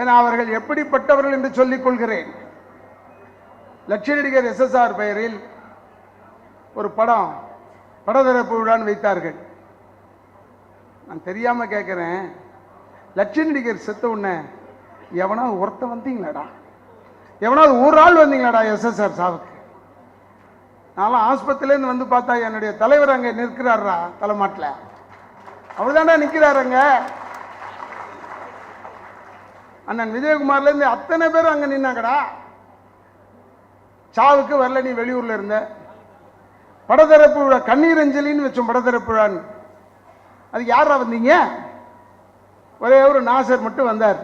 ஏன்னா அவர்கள் எப்படிப்பட்டவர்கள் என்று சொல்லிக் கொள்கிறேன். லட்சிய நடிகர் SSR பெயரில் ஒரு படத்திறப்பு விழான்னு வைத்தார்கள். நான் தெரியாம கேட்கிறேன், லட்சிய நடிகர் செத்த உடனே எவனாவது ஒருத்த வந்தீங்களாடா, எவனாவது ஒரு ஆள் வந்தீங்களாடா SSR சாவுக்கு? நான்லாம் ஆஸ்பத்திரியிலேருந்து வந்து பார்த்தா என்னுடைய தலைவர் அங்கே நிற்கிறாரா தலைமாட்டில், அவர் தாண்டா நிற்கிறாருங்க. அண்ணன் விஜயகுமார்லேருந்து அத்தனை பேரும் அங்கே நின்னாங்கடா. சாவுக்கு வரல, நீ வெளியூர்ல இருந்த. படத்திறப்பு விழா கண்ணீர் அஞ்சலின்னு வச்சோம், படத்திறப்பு விழான்னு. அதுக்கு யாரா வந்தீங்க? ஒரே ஒரு நாசர் மட்டும் வந்தார்.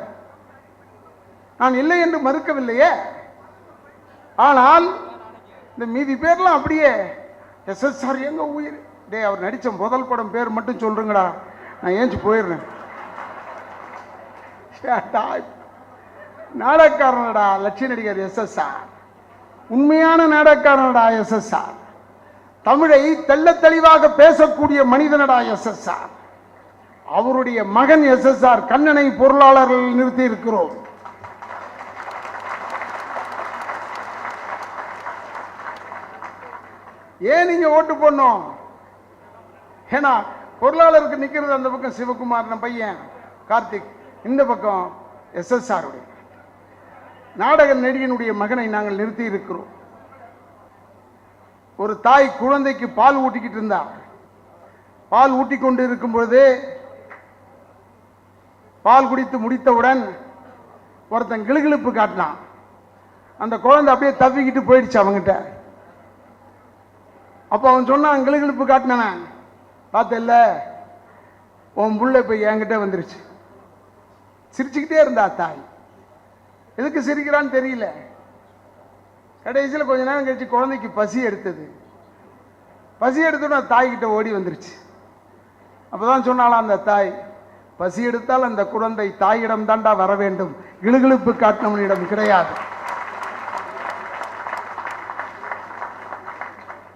நான் இல்லை என்று மறுக்கவில்லையே. ஆனால் இந்த மீதி பேர்லாம் அப்படியே SSR எங்க உயிர் டே, அவர் நடிச்ச முதல் படம் பேர் மட்டும் சொல்றீங்கடா, நான் ஏஞ்சி போயிடுறேன். நாடகக்காரனடா லட்சிய நடிகர் SSR, உண்மையான நாடகக்காரனடா SSR, தமிழை தெள்ள தெளிவாக பேசக்கூடிய மனிதனடா SSR. அவருடைய மகன் SSR கண்ணனை பொருளாளர்கள் நிறுத்தி இருக்கிறோம். ஏன் நீங்க ஓட்டு போடணும்? ஏன்னா பொருளாளருக்கு நிக்கிறது அந்த பக்கம் சிவகுமார் பையன் கார்த்திக், இந்த பக்கம் SSR உடைய நாடக நடிகனுடைய மகனை நாங்கள் நிறுத்தி இருக்கிறோம். ஒரு தாய் குழந்தைக்கு பால் ஊட்டிக்கிட்டு இருந்தார். பால் ஊட்டி கொண்டு இருக்கும் பொழுது பால் குடித்து முடித்தவுடன் ஒருத்தன் கிளுகிளுப்பு காட்டினான். அந்த குழந்தை அப்படியே தவிக்கிட்டு போயிடுச்சு அவங்கிட்ட. அப்ப அவன் சொன்னான், கிளுகிளுப்பு காட்டினவன் பார்த்தல, உன் புள்ள போய் என்கிட்ட வந்துருச்சு. சிரிச்சுக்கிட்டே இருந்தா தாய். எதுக்கு சிரிக்கிறான்னு தெரியல. கடைசியில் கொஞ்ச நேரம் கழிச்சு குழந்தைக்கு பசி எடுத்தது. பசி எடுத்தோன்னா தாய்கிட்ட ஓடி வந்துருச்சு. அப்பதான் சொன்னாலாம் அந்த தாய், பசி எடுத்தால் அந்த குழந்தை தாயிடம் தாண்டா வர வேண்டும், கிளுகிளுப்பு காட்டினவனிடம் கிடையாது.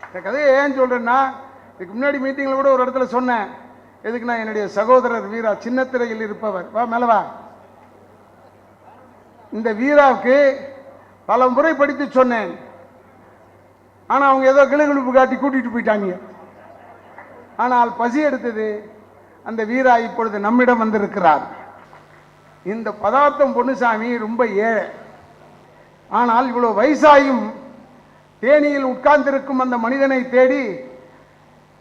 இந்த கதையை ஏன் சொல்றேன்னா, இதுக்கு முன்னாடி மீட்டிங்ல கூட ஒரு இடத்துல சொன்னேன். எதுக்குன்னா, என்னுடைய சகோதரர் வீரா சின்னத்திரையில் இருப்பவர், வா மேலவா, இந்த வீராவுக்கு பல முறை படித்து சொன்னேன். ஆனா அவங்க ஏதோ கிளுகிளுப்பு காட்டி கூட்டிட்டு போயிட்டாங்க. ஆனால் பசி எடுத்தது. அந்த வீரா இப்பொழுது நம்மிடம் வந்திருக்கிறார். இந்த பதார்த்தம் பொன்னுசாமி ரொம்ப ஏழை. ஆனால் இவ்வளவு வயசாயும் தேனியில் உட்கார்ந்திருக்கும் அந்த மனிதனை தேடி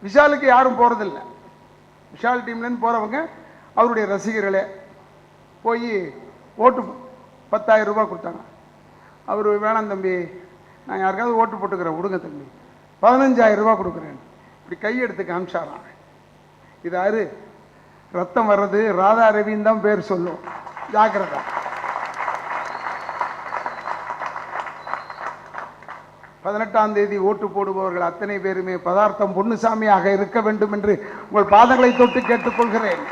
விஷாலுக்கு யாரும் போறதில்லை. விஷால் டீம்லேருந்து போறவங்க அவருடைய ரசிகர்களே போய் ஓட்டு 10,000 ரூபாய் கொடுத்தாங்க. அவர், வேணாம் தம்பி, நான் யாருக்காவது ஓட்டு போட்டுக்கிறேன், விடுங்க தம்பி, 15,000 ரூபாய் கொடுக்குறேன். இப்படி கையெடுத்து காமிச்சாராம். இது யாரு? ரத்தம் வர்றது ராதா ரவின்னு தான் பேர் சொல்லும், ஜாக்கிரதா. 18ஆம் தேதி ஓட்டு போடுபவர்கள் அத்தனை பேருமே பதார்த்தம் பொன்னுசாமியாக இருக்க வேண்டும் என்று உங்கள் பாதங்களை தொட்டு கேட்டுக்கொள்கிறேன்.